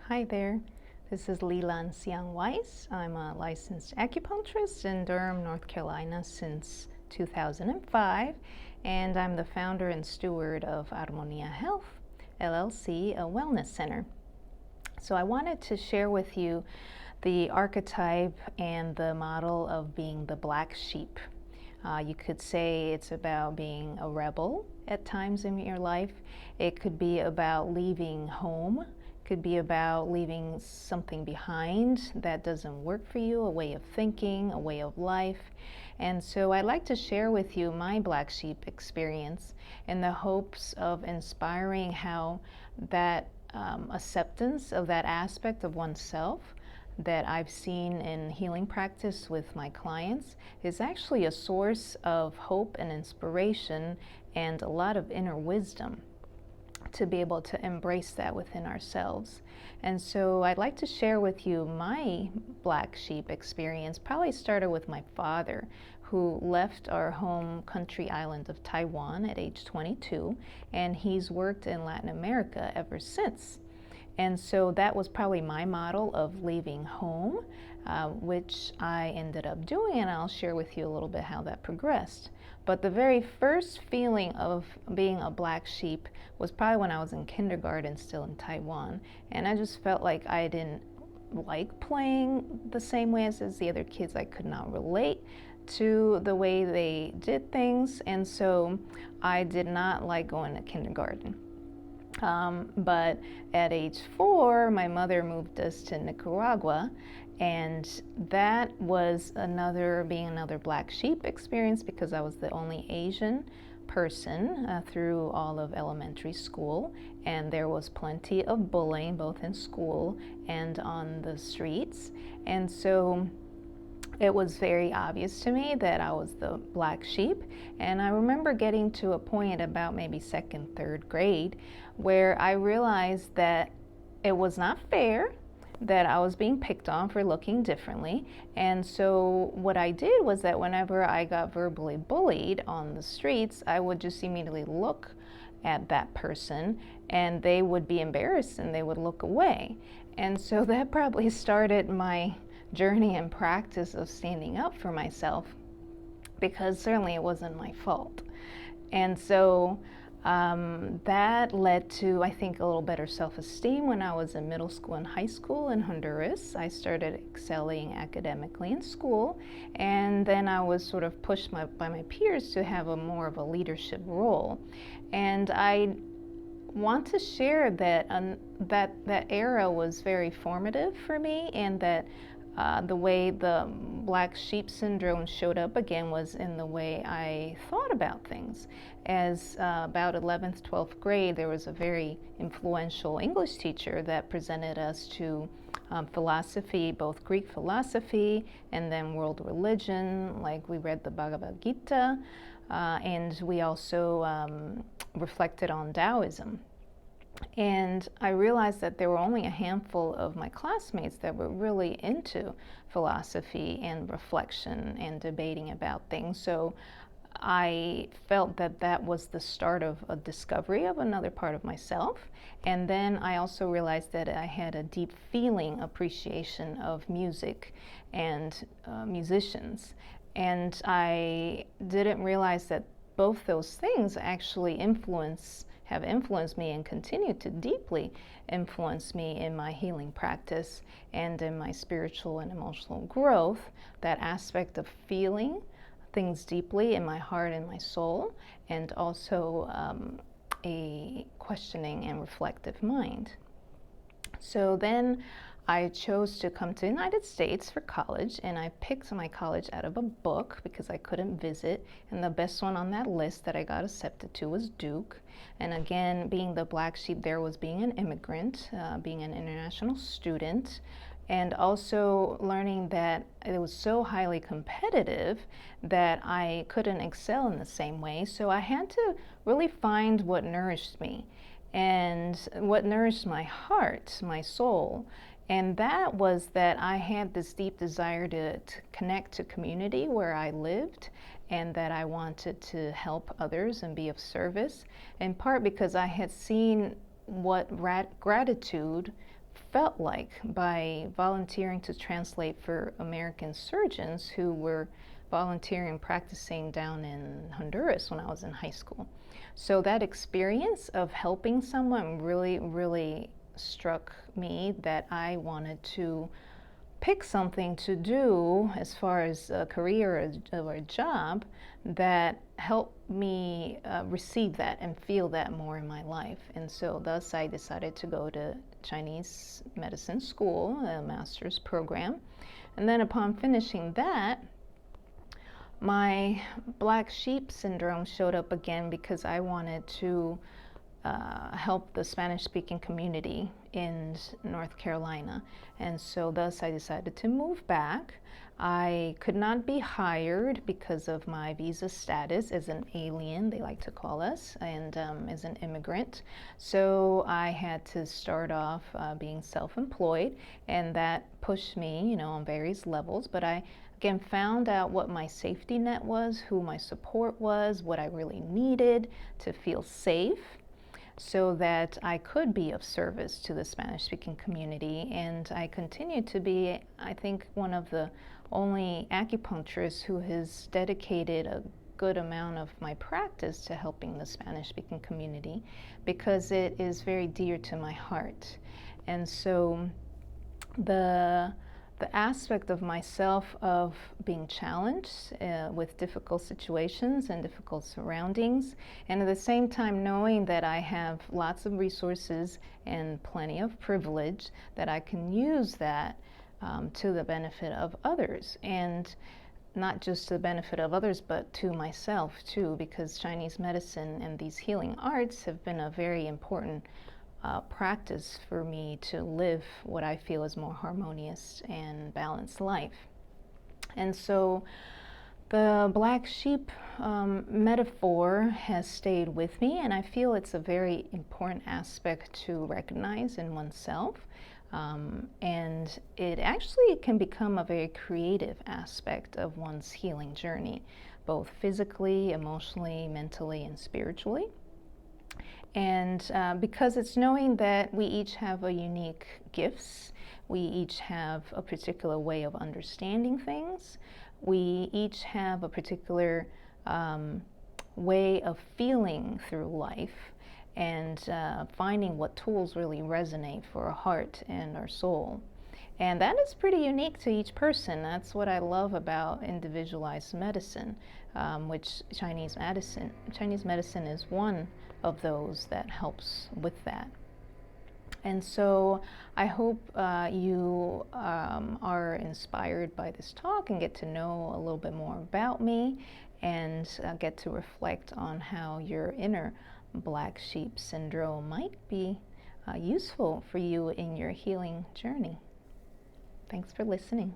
Hi there, this is Li-Lan Hsiang Weiss. I'm a licensed acupuncturist in Durham, North Carolina since 2005, and I'm the founder and steward of Armonia Health, LLC, a wellness center. So I wanted to share with you the archetype and the model of being the black sheep. You could say it's about being a rebel at times in your life. It could be about leaving home. Could be about leaving something behind that doesn't work for you, a way of thinking, a way of life. And so I'd like to share with you my black sheep experience in the hopes of inspiring how that acceptance of that aspect of oneself that I've seen in healing practice with my clients is actually a source of hope and inspiration and a lot of inner wisdom to be able to embrace that within ourselves. And so I'd like to share with you my black sheep experience. Probably started with my father, who left our home country island of Taiwan at age 22, and he's worked in Latin America ever since. And so that was probably my model of leaving home, which I ended up doing, and I'll share with you a little bit how that progressed. But the very first feeling of being a black sheep was probably when I was in kindergarten, still in Taiwan, and I just felt like I didn't like playing the same way as the other kids. I could not relate to the way they did things, and so I did not like going to kindergarten. But at age 4, my mother moved us to Nicaragua, and that was being another black sheep experience because I was the only Asian person through all of elementary school, and there was plenty of bullying both in school and on the streets. And so it was very obvious to me that I was the black sheep. And I remember getting to a point about maybe second, third grade where I realized that it was not fair, that I was being picked on for looking differently. And so what I did was that whenever I got verbally bullied on the streets, I would just immediately look at that person and they would be embarrassed and they would look away. And so that probably started my journey and practice of standing up for myself, because certainly it wasn't my fault. And so that led to, I think, a little better self-esteem when I was in middle school and high school in Honduras. I started excelling academically in school, and then I was sort of pushed by my peers to have more of a leadership role. And I want to share that that era was very formative for me, and that the way the black sheep syndrome showed up again was in the way I thought about things. As about 11th, 12th grade, there was a very influential English teacher that presented us to philosophy, both Greek philosophy and then world religion. Like, we read the Bhagavad Gita, and we also reflected on Taoism. And I realized that there were only a handful of my classmates that were really into philosophy and reflection and debating about things. So I felt that that was the start of a discovery of another part of myself. And then I also realized that I had a deep feeling appreciation of music and musicians. And I didn't realize that both those things actually have influenced me and continue to deeply influence me in my healing practice and in my spiritual and emotional growth. That aspect of feeling things deeply in my heart and my soul, and also a questioning and reflective mind. So then I chose to come to the United States for college, and I picked my college out of a book because I couldn't visit, and the best one on that list that I got accepted to was Duke. And again, being the black sheep there was being an immigrant, being an international student, and also learning that it was so highly competitive that I couldn't excel in the same way. So I had to really find what nourished me and what nourished my heart, my soul. And that was that I had this deep desire to connect to community where I lived, and that I wanted to help others and be of service, in part because I had seen what gratitude felt like by volunteering to translate for American surgeons who were volunteering practicing down in Honduras when I was in high school. So that experience of helping someone really struck me that I wanted to pick something to do as far as a career or a job that helped me receive that and feel that more in my life. And so thus I decided to go to Chinese medicine school, a master's program. And then upon finishing that, my black sheep syndrome showed up again because I wanted to help the Spanish-speaking community in North Carolina. And so thus I decided to move back. I could not be hired because of my visa status as an alien, they like to call us, and as an immigrant. So I had to start off being self-employed, and that pushed me, on various levels. But I again found out what my safety net was, who my support was, what I really needed to feel safe, so that I could be of service to the Spanish-speaking community. And I continue to be, I think, one of the only acupuncturists who has dedicated a good amount of my practice to helping the Spanish-speaking community, because it is very dear to my heart. And so the aspect of myself of being challenged with difficult situations and difficult surroundings, and at the same time knowing that I have lots of resources and plenty of privilege, that I can use that to the benefit of others, and not just to the benefit of others, but to myself too, because Chinese medicine and these healing arts have been a very important practice for me to live what I feel is more harmonious and balanced life. And so the black sheep metaphor has stayed with me, and I feel it's a very important aspect to recognize in oneself. And it actually can become a very creative aspect of one's healing journey, both physically, emotionally, mentally, and spiritually. And because it's knowing that we each have a unique gifts, we each have a particular way of understanding things, we each have a particular way of feeling through life, and finding what tools really resonate for our heart and our soul. And that is pretty unique to each person. That's what I love about individualized medicine, which Chinese medicine is one of those that helps with that. And so I hope you are inspired by this talk and get to know a little bit more about me, and get to reflect on how your inner black sheep syndrome might be useful for you in your healing journey. Thanks for listening.